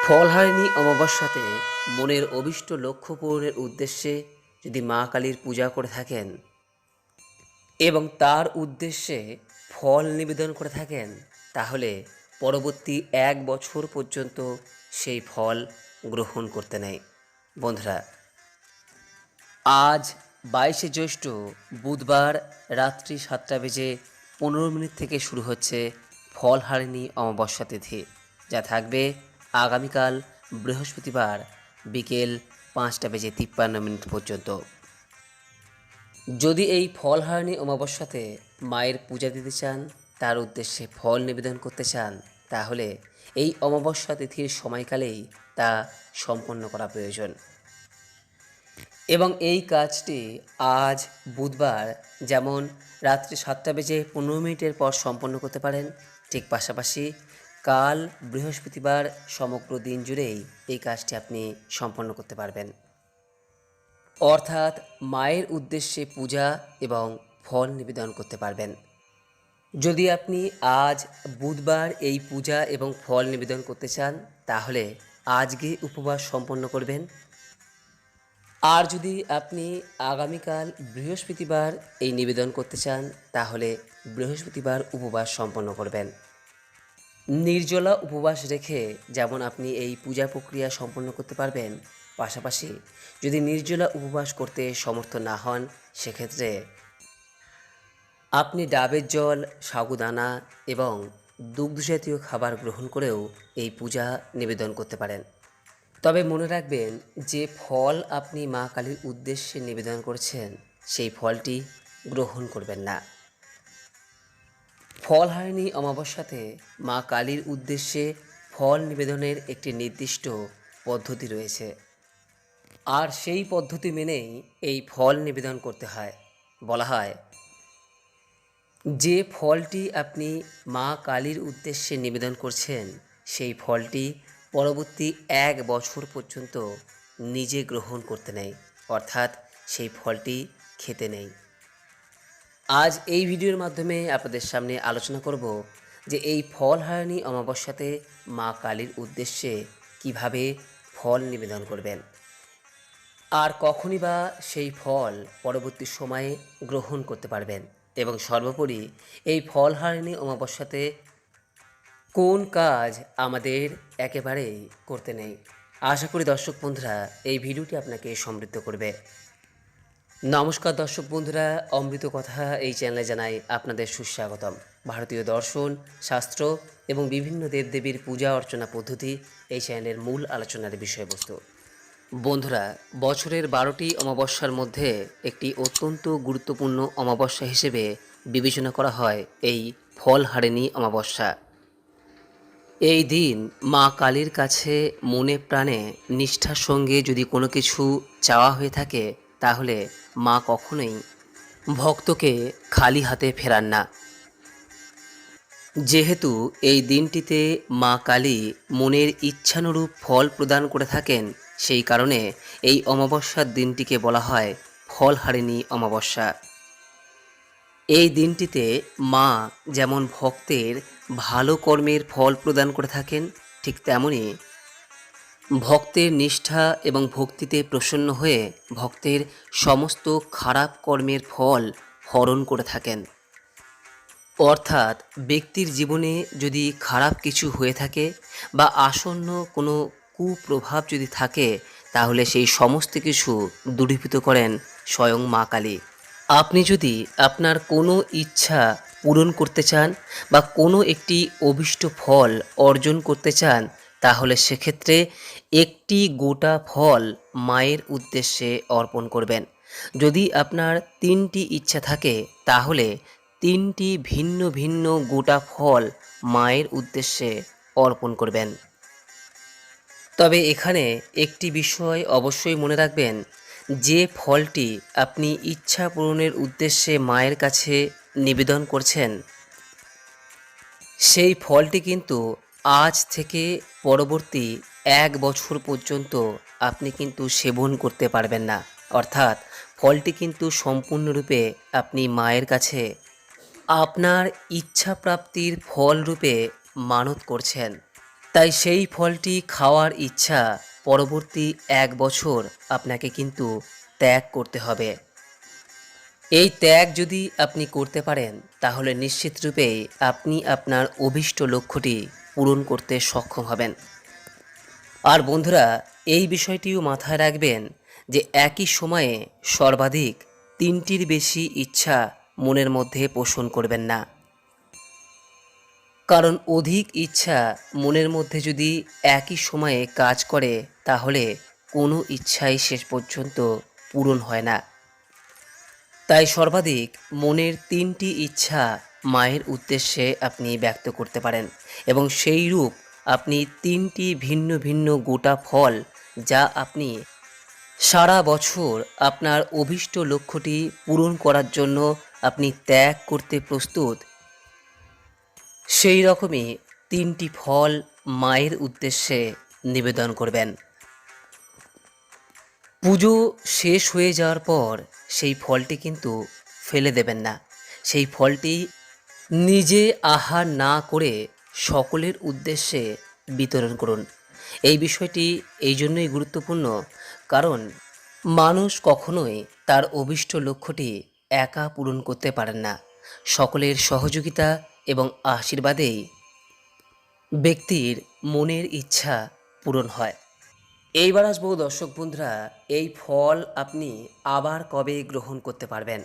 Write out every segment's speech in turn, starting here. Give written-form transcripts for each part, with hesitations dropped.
ফলহারিণী অমাবস্যাতে মনের অভীষ্ট লক্ষ্য পূরণের উদ্দেশ্যে যদি মা কালীর পূজা করে থাকেন এবং তার উদ্দেশ্যে ফল নিবেদন করে থাকেন, তাহলে পরবর্তী 1 বছর পর্যন্ত সেই ফল গ্রহণ করতে নেই। বন্ধুরা, আজ 22শে জ্যৈষ্ঠ বুধবার রাত্রি 7:15 থেকে শুরু হচ্ছে ফলহারিণী অমাবস্যা তিথি, যা থাকবে আগামীকাল বৃহস্পতিবার বিকেল 5:53 পর্যন্ত। যদি এই ফলহারিণী অমাবস্যাতে মায়ের পূজা দিতে চান, তার উদ্দেশ্যে ফল নিবেদন করতে চান, তাহলে এই অমাবস্যা তিথির সময়কালেই তা সম্পন্ন করা প্রয়োজন। এবং এই কাজটি আজ বুধবার যেমন রাত্রি 7:15 পর সম্পন্ন করতে পারেন, ঠিক পাশাপাশি কাল বৃহস্পতিবার সমগ্র দিন জুড়েই এই কাজটি আপনি সম্পন্ন করতে পারবেন। অর্থাৎ মায়ের উদ্দেশ্যে পূজা এবং ফল নিবেদন করতে পারবেন। যদি আপনি আজ বুধবার এই পূজা এবং ফল নিবেদন করতে চান, তাহলে আজকে উপবাস সম্পন্ন করবেন। আর যদি আপনি আগামীকাল বৃহস্পতিবার এই নিবেদন করতে চান, তাহলে বৃহস্পতিবার উপবাস সম্পন্ন করবেন। নির্জলা উপবাস রেখে যেমন আপনি এই পূজা প্রক্রিয়া সম্পন্ন করতে পারবেন, পাশাপাশি যদি নির্জলা উপবাস করতে সমর্থ না হন, সেক্ষেত্রে আপনি ডাবের জল, সাগুদানা এবং দুগ্ধজাতীয় খাবার গ্রহণ করেও এই পূজা নিবেদন করতে পারেন। তবে মনে রাখবেন, যে ফল আপনি মা কালীর উদ্দেশ্যে নিবেদন করছেন, সেই ফলটি গ্রহণ করবেন না। ফলহারিণী অমাবস্যাতে মা কালীর উদ্দেশ্যে ফল নিবেদনের একটি নির্দিষ্ট পদ্ধতি রয়েছে, আর সেই পদ্ধতি মেনেই এই ফল নিবেদন করতে হয়। বলা হয়, যে ফলটি আপনি মা কালীর উদ্দেশ্যে নিবেদন করছেন, সেই ফলটি পরবর্তী 1 বছর পর্যন্ত নিজে গ্রহণ করতে নেই, অর্থাৎ সেই ফলটি খেতে নেই। আজ এই ভিডিওর মাধ্যমে আপনাদের সামনে আলোচনা করব যে এই ফলহারিণী অমাবস্যাতে মা কালীর উদ্দেশ্যে কিভাবে ফল নিবেদন করবেন, আর কখনই বা সেই ফল পরবর্তী সময়ে গ্রহণ করতে পারবেন, এবং সর্বোপরি এই ফলহারিণী অমাবস্যাতে কোন কাজ আমাদের একেবারেই করতে নেই। আশা করি দর্শক বন্ধুরা এই ভিডিওটি আপনাকে সমৃদ্ধ করবে। নমস্কার দর্শক বন্ধুরা, অমৃত কথা এই চ্যানেলে জানাই আপনাদের সুস্বাগতম। ভারতীয় দর্শন, শাস্ত্র এবং বিভিন্ন দেবদেবীর পূজা অর্চনা পদ্ধতি এই চ্যানেলের মূল আলোচনার বিষয়বস্তু। বন্ধুরা, বছরের 12টি অমাবস্যার মধ্যে একটি অত্যন্ত গুরুত্বপূর্ণ অমাবস্যা হিসেবে বিবেচনা করা হয় এই ফলহারিণী অমাবস্যা। এই দিন মা কালীর কাছে মনে প্রাণে নিষ্ঠার সঙ্গে যদি কোনো কিছু চাওয়া হয়ে থাকে, তাহলে মা কখনোই ভক্তকে খালি হাতে ফেরান না। যেহেতু এই দিনটিতে মা কালী মনের ইচ্ছানুরূপ ফল প্রদান করে থাকেন, সেই কারণে এই অমাবস্যার দিনটিকে বলা হয় ফলহারিণী অমাবস্যা। এই দিনটিতে মা যেমন ভক্তের ভালো কর্মের ফল প্রদান করে থাকেন, ঠিক তেমনি ভক্তের নিষ্ঠা এবং ভক্তিতে প্রসন্ন হয়ে ভক্তের সমস্ত খারাপ কর্মের ফল হরণ করে থাকেন। অর্থাৎ ব্যক্তির জীবনে যদি খারাপ কিছু হয়ে থাকে বা আসন্ন কোনো কুপ্রভাব যদি থাকে, তাহলে সেই সমস্ত কিছু দূরীভূত করেন স্বয়ং মা কালী। আপনি যদি আপনার কোনো ইচ্ছা পূরণ করতে চান বা কোনো একটি অভীষ্ট ফল অর্জন করতে চান, তাহলে সেক্ষেত্রে একটি গোটা ফল মায়ের উদ্দেশ্যে অর্পণ করবেন। যদি আপনার 3টি ইচ্ছা থাকে, তাহলে 3টি ভিন্ন ভিন্ন গোটা ফল মায়ের উদ্দেশ্যে অর্পণ করবেন। তবে এখানে একটি বিষয় অবশ্যই মনে রাখবেন, যে ফলটি আপনি ইচ্ছা পূরণের উদ্দেশ্যে মায়ের কাছে নিবেদন করছেন, সেই ফলটি কিন্তু আজ থেকে পরবর্তী 1 বছর পর্যন্ত আপনি কিন্তু সেবন করতে পারবেন না। অর্থাৎ ফলটি কিন্তু সম্পূর্ণরূপে আপনি মায়ের কাছে আপনার ইচ্ছা প্রাপ্তির ফল রূপে মানত করছেন। তাই সেই ফলটি খাওয়ার ইচ্ছা পরবর্তী 1 বছর আপনাকে কিন্তু ত্যাগ করতে হবে। এই ত্যাগ যদি আপনি করতে পারেন তাহলে নিশ্চিতরূপেই আপনি আপনার অভীষ্ট লক্ষ্যটি পূরণ করতে সক্ষম হবেন। আর বন্ধুরা, এই বিষয়টিও মাথায় রাখবেন যে একই সময়ে সর্বাধিক 3টির বেশি ইচ্ছা মনের মধ্যে পোষণ করবেন না। কারণ অধিক ইচ্ছা মনের মধ্যে যদি একই সময়ে কাজ করে তাহলে কোনো ইচ্ছাই শেষ পর্যন্ত পূরণ হয় না। তাই সর্বাধিক মনের 3টি ইচ্ছা মায়ের উদ্দেশ্যে আপনি ব্যক্ত করতে পারেন এবং সেই রূপ আপনি 3টি ভিন্ন ভিন্ন গোটা ফল যা আপনি সারা বছর আপনার অভীষ্ট লক্ষ্যটি পূরণ করার জন্য আপনি ত্যাগ করতে প্রস্তুত, সেই রকমই 3টি ফল মায়ের উদ্দেশ্যে নিবেদন করবেন। পুজো শেষ হয়ে যাওয়ার পর সেই ফলটি কিন্তু ফেলে দেবেন না। সেই ফলটি নিজে আহার না করে সকলের উদ্দেশ্যে বিতরণ করুন। এই বিষয়টি এই জন্যই গুরুত্বপূর্ণ, কারণ মানুষ কখনোই তার অভীষ্ট লক্ষ্যটি একা পূরণ করতে পারেন না। সকলের সহযোগিতা এবং আশীর্বাদেই ব্যক্তির মনের ইচ্ছা পূরণ হয়। এইবার আসবো দর্শক বন্ধুরা, এই ফল আপনি আবার কবে গ্রহণ করতে পারবেন।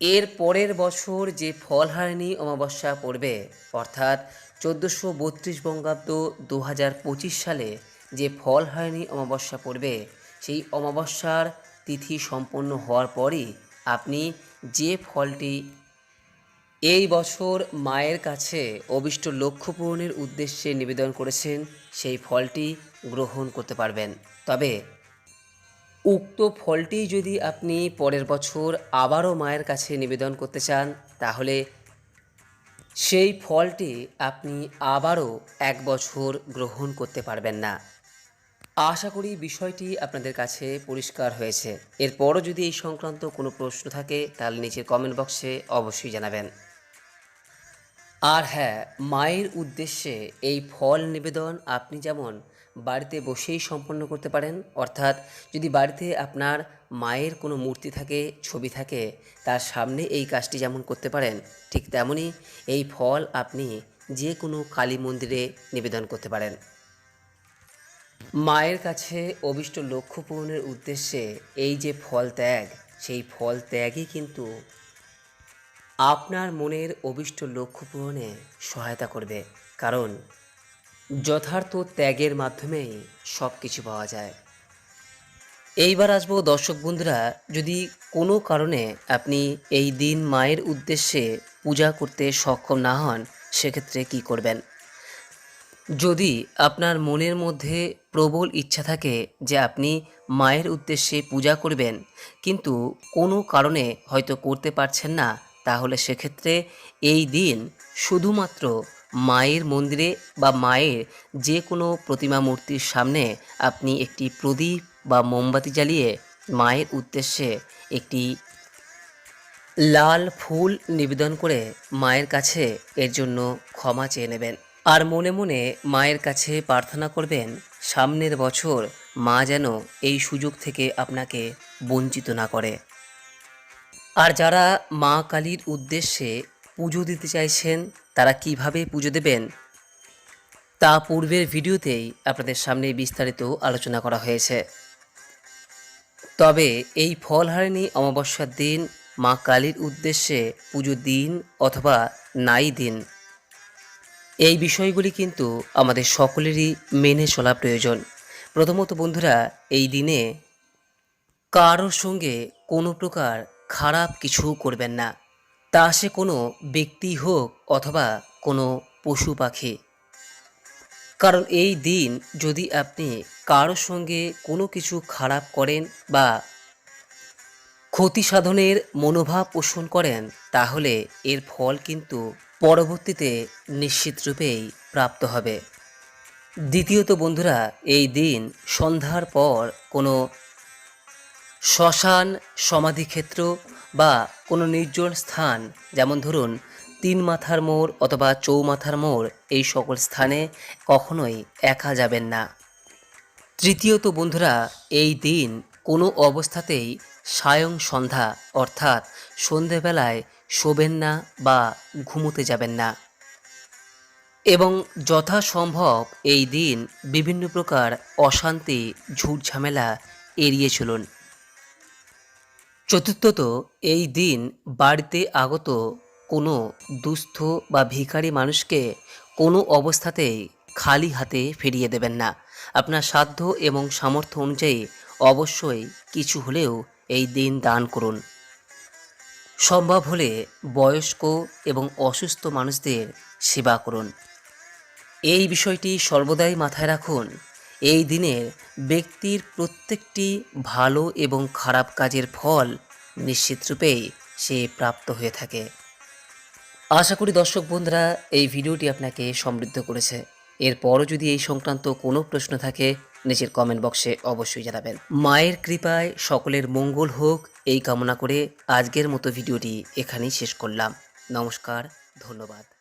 এর পরের বছর যে ফলহারিণী অমাবস্যা পড়বে, অর্থাৎ 1432 বঙ্গাব্দ 2025 সালে যে ফলহারিণী অমাবস্যা পড়বে, সেই অমাবস্যার তিথি সম্পন্ন হওয়ার পরই আপনি যে ফলটি এই বছর মায়ের কাছে অভীষ্ট লক্ষ্য পূরণের উদ্দেশ্যে নিবেদন করেছেন সেই ফলটি গ্রহণ করতে পারবেন। তবে উক্ত ফলটি যদি আপনি পরের বছর আবারও মায়ের কাছে নিবেদন করতে চান তাহলে সেই ফলটি আপনি আবারও 1 বছর গ্রহণ করতে পারবেন না। আশা করি বিষয়টি আপনাদের কাছে পরিষ্কার হয়েছে। এরপরও যদি এই সংক্রান্ত কোনো প্রশ্ন থাকে তাহলে নিচের কমেন্ট বক্সে অবশ্যই জানাবেন। আর হ্যাঁ, মায়ের উদ্দেশ্যে এই ফল নিবেদন আপনি যেমন বাড়িতে বসেই সম্পন্ন করতে পারেন, অর্থাৎ যদি বাড়িতে আপনার মায়ের কোনো মূর্তি থাকে, ছবি থাকে, তার সামনে এই কাজটি যেমন করতে পারেন, ঠিক তেমনই এই ফল আপনি যে কোনো কালী মন্দিরে নিবেদন করতে পারেন। মায়ের কাছে অভীষ্ট লক্ষ্য পূরণের উদ্দেশ্যে এই যে ফল ত্যাগ, সেই ফল ত্যাগই কিন্তু আপনার মনের অভীষ্ট লক্ষ্য পূরণে সহায়তা করবে, কারণ যথার্থ ত্যাগের মাধ্যমেই সব কিছু পাওয়া যায়। এইবার আসবো দর্শক বন্ধুরা, যদি কোনো কারণে আপনি এই দিন মায়ের উদ্দেশ্যে পূজা করতে সক্ষম না হন, সেক্ষেত্রে কি করবেন। যদি আপনার মনের মধ্যে প্রবল ইচ্ছা থাকে যে আপনি মায়ের উদ্দেশ্যে পূজা করবেন, কিন্তু কোনো কারণে হয়তো করতে পারছেন না, তাহলে সেক্ষেত্রে এই দিন শুধুমাত্র মায়ের মন্দিরে বা মায়ের যে কোনো প্রতিমা মূর্তির সামনে আপনি একটি প্রদীপ বা মোমবাতি জ্বালিয়ে মায়ের উদ্দেশ্যে একটি লাল ফুল নিবেদন করে মায়ের কাছে এর জন্য ক্ষমা চেয়ে নেবেন। আর মনে মনে মায়ের কাছে প্রার্থনা করবেন সামনের বছর মা যেন এই সুযোগ থেকে আপনাকে বঞ্চিত না করে। আর যারা মা কালীর উদ্দেশ্যে পুজো দিতে চাইছেন, তারা কিভাবে পুজো দেবেন তা পূর্বের ভিডিওতেই আপনাদের সামনে বিস্তারিত আলোচনা করা হয়েছে। তবে এই ফলহারিণী অমাবস্যার দিন মা কালীর উদ্দেশ্যে পুজো দিন অথবা নাই দিন, এই বিষয়গুলি কিন্তু আমাদের সকলেরই মেনে চলা প্রয়োজন। প্রথমত বন্ধুরা, এই দিনে কারোর সঙ্গে কোনো প্রকার খারাপ কিছু করবেন না, তা সে কোনো ব্যক্তি হোক অথবা কোনো পশু পাখি। কারণ এই দিন যদি আপনি কারোর সঙ্গে কোনো কিছু খারাপ করেন বা ক্ষতি সাধনের মনোভাব পোষণ করেন, তাহলে এর ফল কিন্তু পরবর্তীতে নিশ্চিত রূপেই প্রাপ্ত হবে। দ্বিতীয়ত বন্ধুরা, এই দিন সন্ধ্যার পর কোনো শ্মশান, সমাধিক্ষেত্র বা কোনো নির্জন স্থান, যেমন ধরুন তিন মাথার মোড় অথবা চৌমাথার মোড় এই সকল স্থানে কখনোই একা যাবেন না। তৃতীয়ত বন্ধুরা, এই দিন কোনো অবস্থাতেই সায়ং সন্ধ্যা অর্থাৎ সন্ধেবেলায় শোবেন না বা ঘুমোতে যাবেন না এবং যথাসম্ভব এই দিন বিভিন্ন প্রকার অশান্তি ঝুটঝামেলা এড়িয়ে চলুন। চতুর্থত, এই দিন বাড়িতে আগত কোনো দুস্থ বা ভিখারি মানুষকে কোনো অবস্থাতেই খালি হাতে ফিরিয়ে দেবেন না। আপনার সাধ্য এবং সামর্থ্য অনুযায়ী অবশ্যই কিছু হলেও এই দিন দান করুন। সম্ভব হলে বয়স্ক এবং অসুস্থ মানুষদের সেবা করুন। এই বিষয়টি সর্বদাই মাথায় রাখুন। এই দিনের ব্যক্তির প্রত্যেকটি ভালো এবং খারাপ কাজের ফল নিশ্চিতরূপেই সে প্রাপ্ত হয়ে থাকে। আশা করি দর্শক বন্ধুরা এই ভিডিওটি আপনাকে সমৃদ্ধ করেছে। এরপরও যদি এই সংক্রান্ত কোনো প্রশ্ন থাকে নিচের কমেন্ট বক্সে অবশ্যই জানাবেন। মায়ের কৃপায় সকলের মঙ্গল হোক এই কামনা করে আজকের মতো ভিডিওটি এখানেই শেষ করলাম। নমস্কার, ধন্যবাদ।